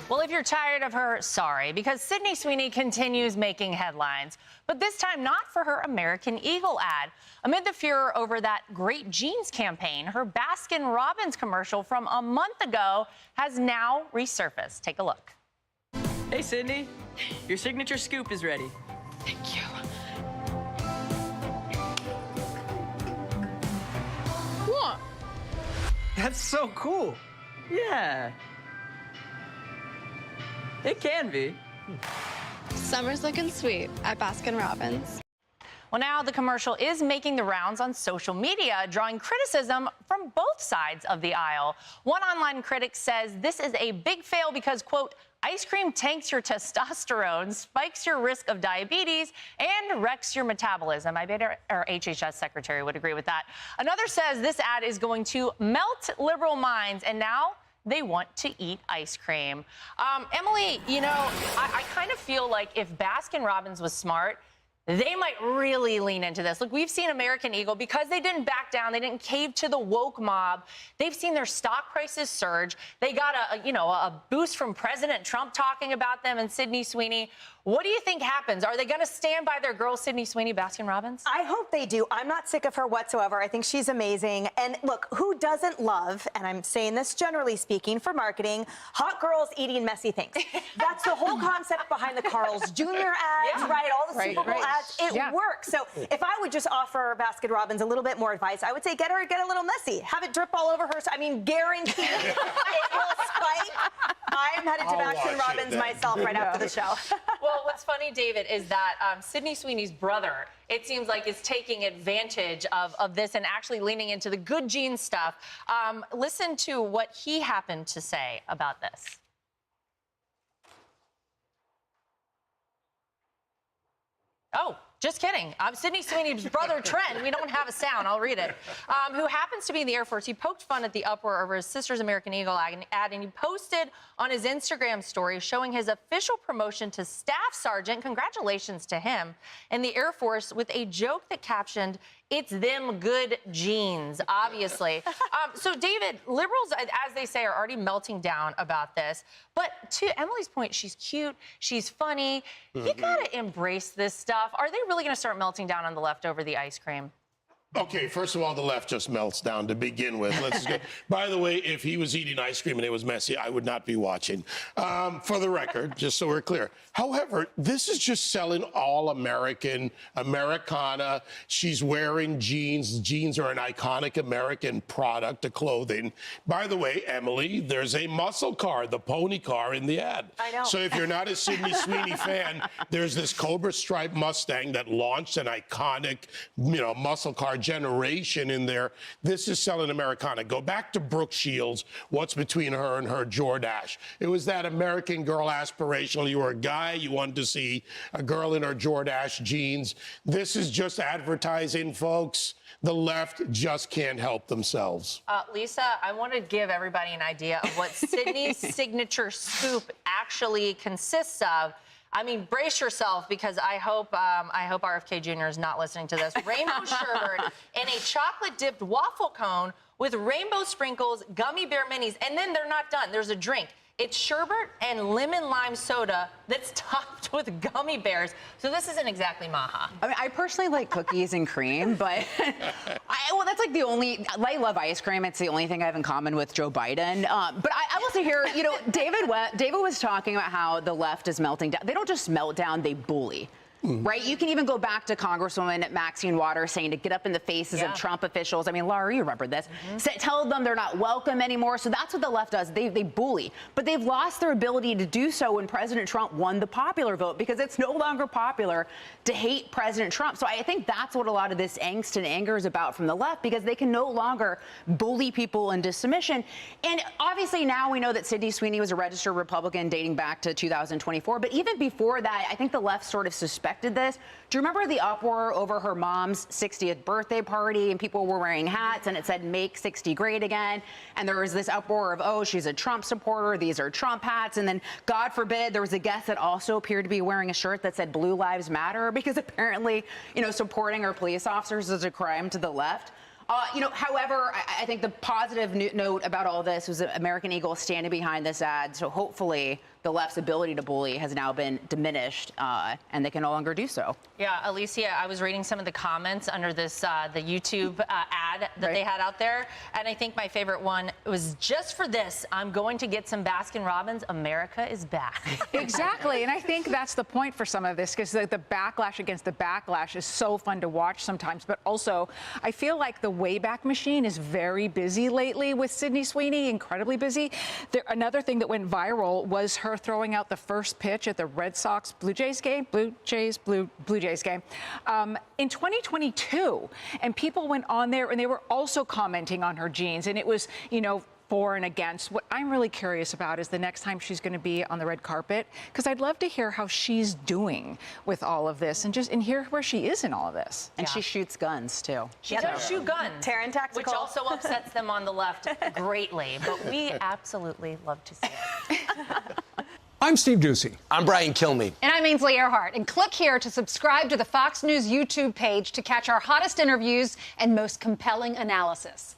Well, if you're tired of her, sorry, because Sydney Sweeney continues making headlines, but this time not for her American Eagle ad. Amid the furor over that Great Jeans campaign, her Baskin-Robbins commercial from a month ago has now resurfaced. Take a look. Hey, Sydney, your signature scoop is ready. Thank you. What? That's so cool. Yeah. It can be. Summer's looking sweet at Baskin-Robbins. Well, now the commercial is making the rounds on social media, drawing criticism from both sides of the aisle. One online critic says this is a big fail because, quote, ice cream tanks your testosterone, spikes your risk of diabetes, and wrecks your metabolism. I bet our HHS secretary would agree with that. Another says this ad is going to melt liberal minds, and now they want to eat ice cream. Emily, you know, I kind of feel like if Baskin-Robbins was smart, they might really lean into this. Look, we've seen American Eagle, because they didn't back down, they didn't cave to the woke mob. They've seen their stock prices surge. They got a boost from President Trump talking about them and Sydney Sweeney. What do you think happens? Are they going to stand by their girl, Sydney Sweeney, Baskin-Robbins? I hope they do. I'm not sick of her whatsoever. I think she's amazing. And look, who doesn't love, and I'm saying this generally speaking for marketing, hot girls eating messy things? That's the whole concept behind the Carl's Jr. ads, right? All the Super Bowl ads. It works. So if I would just offer Baskin-Robbins a little bit more advice, I would say get a little messy. Have it drip all over her. I mean, guaranteed it will spike. I'm headed to Baskin-Robbins myself right after the show. Well, what's funny, David, is that Sydney Sweeney's brother, it seems like, is taking advantage of this and actually leaning into the good genes stuff. Listen to what he happened to say about this. Oh, just kidding. Sydney Sweeney's brother, Trent, we don't have a sound, I'll read it, who happens to be in the Air Force. He poked fun at the uproar over his sister's American Eagle ad, and he posted on his Instagram story showing his official promotion to Staff Sergeant, congratulations to him, in the Air Force, with a joke that captioned, "It's them good genes," obviously. So, David, liberals, as they say, are already melting down about this. But to Emily's point, she's cute, she's funny. You gotta embrace this stuff. Are they really gonna start melting down on the left over the ice cream? Okay, first of all, the left just melts down to begin with. Let's go. By the way, if he was eating ice cream and it was messy, I would not be watching. For the record, just so we're clear. However, this is just selling all American, Americana. She's wearing jeans. Jeans are an iconic American product of clothing. By the way, Emily, there's a muscle car, the pony car, in the ad. I know. So if you're not a Sydney Sweeney fan, there's this Cobra Stripe Mustang that launched an iconic, muscle car generation in there. This is selling Americana. Go back to Brooke Shields. What's between her and her Jordache? It was that American girl aspirational. You were a guy, you wanted to see a girl in her Jordache jeans. This is just advertising, folks. The left just can't help themselves. Lisa, I want to give everybody an idea of what Sydney's signature scoop actually consists of. I mean, brace yourself, because I hope RFK Jr. is not listening to this. Rainbow sherbet and a chocolate-dipped waffle cone with rainbow sprinkles, gummy bear minis, and then they're not done. There's a drink. It's sherbet and lemon lime soda that's topped with gummy bears. So this isn't exactly maha. I mean, I personally like cookies and cream, but that's like the only. I love ice cream. It's the only thing I have in common with Joe Biden. But I will say here, David was talking about how the left is melting down. They don't just melt down; they bully. Right? You can even go back to Congresswoman Maxine Waters saying to get up in the faces of Trump officials. I mean, Laura, you remember this. Tell them they're not welcome anymore. So that's what the left does. They bully. But they've lost their ability to do so when President Trump won the popular vote, because it's no longer popular to hate President Trump. So I think that's what a lot of this angst and anger is about from the left, because they can no longer bully people into submission. And obviously now we know that Sydney Sweeney was a registered Republican dating back to 2024. But even before that, I think the left sort of suspected this. Do you remember the uproar over her mom's 60th birthday party, and people were wearing hats and it said "Make 60 Great Again"? And there was this uproar of, oh, she's a Trump supporter, these are Trump hats. And then, God forbid, there was a guest that also appeared to be wearing a shirt that said "Blue Lives Matter," because apparently, supporting our police officers is a crime to the left. However, I think the positive note about all this was that American Eagle standing behind this ad. So hopefully the the left's ability to bully has now been diminished, and they can no longer do so. Yeah, Alicia, I was reading some of the comments under this the YouTube ad that they had out there, and I think my favorite one was, just for this, I'm going to get some Baskin Robbins. America is back. Exactly, and I think that's the point for some of this, because the backlash against the backlash is so fun to watch sometimes, but also I feel like the Wayback Machine is very busy lately with Sydney Sweeney, incredibly busy. Another thing that went viral was her throwing out the first pitch at the Red Sox Blue Jays game in 2022, and people went on there and they were also commenting on her jeans, and it was, you know, for and against. What I'm really curious about is the next time she's going to be on the red carpet, because I'd love to hear how she's doing with all of this and hear where she is in all of this. And she shoots guns, too. She does shoot guns. Terran Tactical. Which also upsets them on the left greatly, but we absolutely love to see it. I'm Steve Ducey. I'm Brian Kilmeade. And I'm Ainsley Earhart. And click here to subscribe to the Fox News YouTube page to catch our hottest interviews and most compelling analysis.